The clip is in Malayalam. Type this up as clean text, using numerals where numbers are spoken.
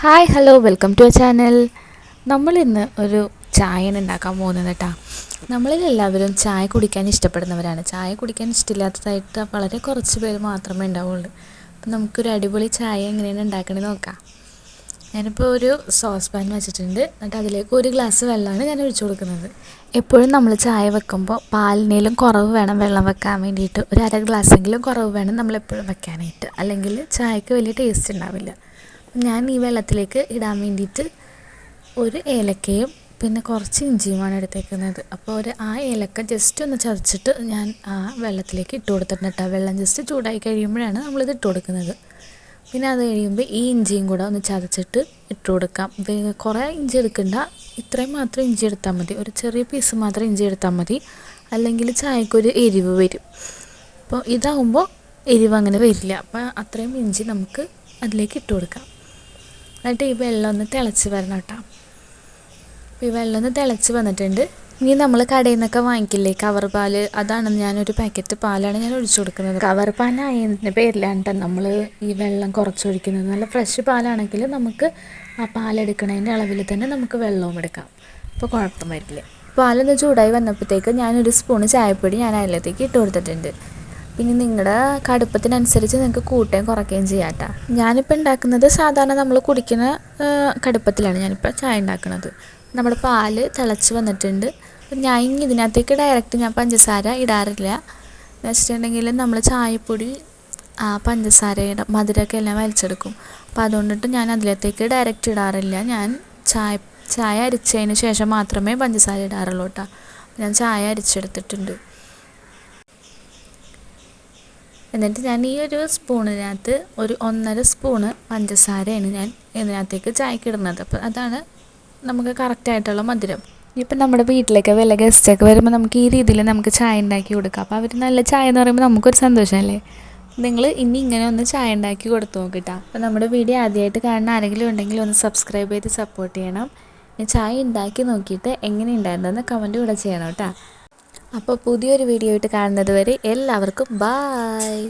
Hi hello welcome to channel. നമ്മളിന്ന് ഒരു ചായയാണ് ഉണ്ടാക്കാൻ പോകുന്നത് കേട്ടോ. നമ്മളിലെല്ലാവരും ചായ കുടിക്കാൻ ഇഷ്ടപ്പെടുന്നവരാണ്. ചായ കുടിക്കാൻ ഇഷ്ടമില്ലാത്തതായിട്ട് വളരെ കുറച്ച് പേര് മാത്രമേ ഉണ്ടാവുള്ളൂ. അപ്പം നമുക്കൊരു അടിപൊളി ചായ എങ്ങനെയാണ് ഉണ്ടാക്കണമെന്ന് നോക്കാം. ഞാനിപ്പോൾ ഒരു സോസ് പാൻ വെച്ചിട്ടുണ്ട്. എന്നിട്ട് അതിലേക്ക് ഒരു ഗ്ലാസ് വെള്ളമാണ് ഞാൻ ഒഴിച്ചു കൊടുക്കുന്നത്. എപ്പോഴും നമ്മൾ ചായ വെക്കുമ്പോൾ പാലിനേലും കുറവ് വേണം വെള്ളം വെക്കാൻ വേണ്ടിയിട്ട്. ഒരു അര ഗ്ലാസ്സെങ്കിലും കുറവ് വേണം നമ്മളെപ്പോഴും വെക്കാനായിട്ട്, അല്ലെങ്കിൽ ചായക്ക് വലിയ ടേസ്റ്റ് ഉണ്ടാവില്ല. ഞാൻ ഈ വെള്ളത്തിലേക്ക് ഇടാൻ വേണ്ടിയിട്ട് ഒരു ഏലക്കയും പിന്നെ കുറച്ച് ഇഞ്ചിയുമാണ് എടുത്തേക്കുന്നത്. അപ്പോൾ ആ ഏലക്ക ജസ്റ്റ് ഒന്ന് ചതച്ചിട്ട് ഞാൻ ആ വെള്ളത്തിലേക്ക് ഇട്ട് കൊടുത്തിട്ടുണ്ട് കേട്ടോ. വെള്ളം ജസ്റ്റ് ചൂടായി കഴിയുമ്പോഴാണ് നമ്മളിത് ഇട്ട് കൊടുക്കുന്നത്. പിന്നെ അത് കഴിയുമ്പോൾ ഈ ഇഞ്ചിയും കൂടെ ഒന്ന് ചതച്ചിട്ട് ഇട്ട് കൊടുക്കാം. കുറേ ഇഞ്ചി എടുക്കണ്ട, ഇത്രയും മാത്രം ഇഞ്ചി എടുത്താൽ മതി. ഒരു ചെറിയ പീസ് മാത്രം ഇഞ്ചി എടുത്താൽ മതി, അല്ലെങ്കിൽ ചായക്കൊരു എരിവ് വരും. അപ്പോൾ ഇതാവുമ്പോൾ എരിവ് അങ്ങനെ വരില്ല. അപ്പോൾ അത്രയും ഇഞ്ചി നമുക്ക് അതിലേക്ക് ഇട്ട് കൊടുക്കാം. എന്നിട്ട് ഈ വെള്ളം ഒന്ന് തിളച്ച് വരണം കേട്ടോ. അപ്പോൾ ഈ വെള്ളം ഒന്ന് തിളച്ച് വന്നിട്ടുണ്ട്. ഇനി നമ്മൾ കടയിൽ നിന്നൊക്കെ വാങ്ങിക്കില്ലേ കവർ പാൽ, അതാണ് ഞാനൊരു പാക്കറ്റ് പാലാണ് ഞാൻ ഒഴിച്ചു കൊടുക്കുന്നത്. കവർ പാലായതിൻ്റെ പേരിലാണ് കേട്ടോ നമ്മൾ ഈ വെള്ളം കുറച്ചൊഴിക്കുന്നത്. നല്ല ഫ്രഷ് പാലാണെങ്കിൽ നമുക്ക് ആ പാലെടുക്കണതിൻ്റെ അളവിൽ തന്നെ നമുക്ക് വെള്ളവും എടുക്കാം. അപ്പോൾ കുഴപ്പം വരില്ല. പാലൊന്ന് ചൂടായി വന്നപ്പോഴത്തേക്ക് ഞാനൊരു സ്പൂണ് ചായപ്പൊടി ഞാൻ അതിലേക്ക് ഇട്ട് കൊടുത്തിട്ടുണ്ട്. പിന്നെ നിങ്ങളുടെ കടുപ്പത്തിനനുസരിച്ച് നിങ്ങൾക്ക് കൂട്ടുകയും കുറയ്ക്കുകയും ചെയ്യാം കേട്ടോ. ഞാനിപ്പോൾ ഉണ്ടാക്കുന്നത് സാധാരണ നമ്മൾ കുടിക്കുന്ന കടുപ്പത്തിലാണ് ഞാനിപ്പോൾ ചായ ഉണ്ടാക്കുന്നത്. നമ്മുടെ പാല് തിളച്ച് വന്നിട്ടുണ്ട്. ഞാൻ ഇനി ഇതിനകത്തേക്ക് ഡയറക്റ്റ് ഞാൻ പഞ്ചസാര ഇടാറില്ല. എന്ന് വെച്ചിട്ടുണ്ടെങ്കിൽ നമ്മൾ ചായപ്പൊടി പഞ്ചസാരയുടെ മധുരമൊക്കെ എല്ലാം വലിച്ചെടുക്കും. അപ്പോൾ അതുകൊണ്ടിട്ട് ഞാൻ അതിലേക്ക് ഡയറക്റ്റ് ഇടാറില്ല. ഞാൻ ചായ അരിച്ചതിന് ശേഷം മാത്രമേ പഞ്ചസാര ഇടാറുള്ളൂ കേട്ടോ. ഞാൻ ചായ അരിച്ചെടുത്തിട്ടുണ്ട്. എന്നിട്ട് ഞാൻ ഈ ഒരു സ്പൂണിനകത്ത് ഒരു 1.5 സ്പൂണ് പഞ്ചസാരയാണ് ഞാൻ ഇതിനകത്തേക്ക് ചായക്ക് ഇടുന്നത്. അപ്പോൾ അതാണ് നമുക്ക് കറക്റ്റായിട്ടുള്ള മധുരം. ഇപ്പം നമ്മുടെ വീട്ടിലേക്ക് വല്ല ഗസ്റ്റൊക്കെ വരുമ്പോൾ നമുക്ക് ഈ രീതിയിൽ നമുക്ക് ചായ ഉണ്ടാക്കി കൊടുക്കാം. അപ്പോൾ അവർ നല്ല ചായ എന്ന് പറയുമ്പോൾ നമുക്കൊരു സന്തോഷമല്ലേ. നിങ്ങൾ ഇനി ഇങ്ങനെ ഒന്ന് ചായ ഉണ്ടാക്കി കൊടുത്തു നോക്കിട്ടാ. അപ്പോൾ നമ്മുടെ വീഡിയോ ആദ്യമായിട്ട് കാണുന്ന ആരെങ്കിലും ഉണ്ടെങ്കിൽ ഒന്ന് സബ്സ്ക്രൈബ് ചെയ്ത് സപ്പോർട്ട് ചെയ്യണം. ചായ ഉണ്ടാക്കി നോക്കിയിട്ട് എങ്ങനെ ഉണ്ടായിരുന്നെന്ന് കമൻറ്റ് കൂടെ ചെയ്യണം കേട്ടോ. അപ്പോൾ പുതിയൊരു വീഡിയോ ആയിട്ട് കാണുന്നത് വരെ എല്ലാവർക്കും ബായ്.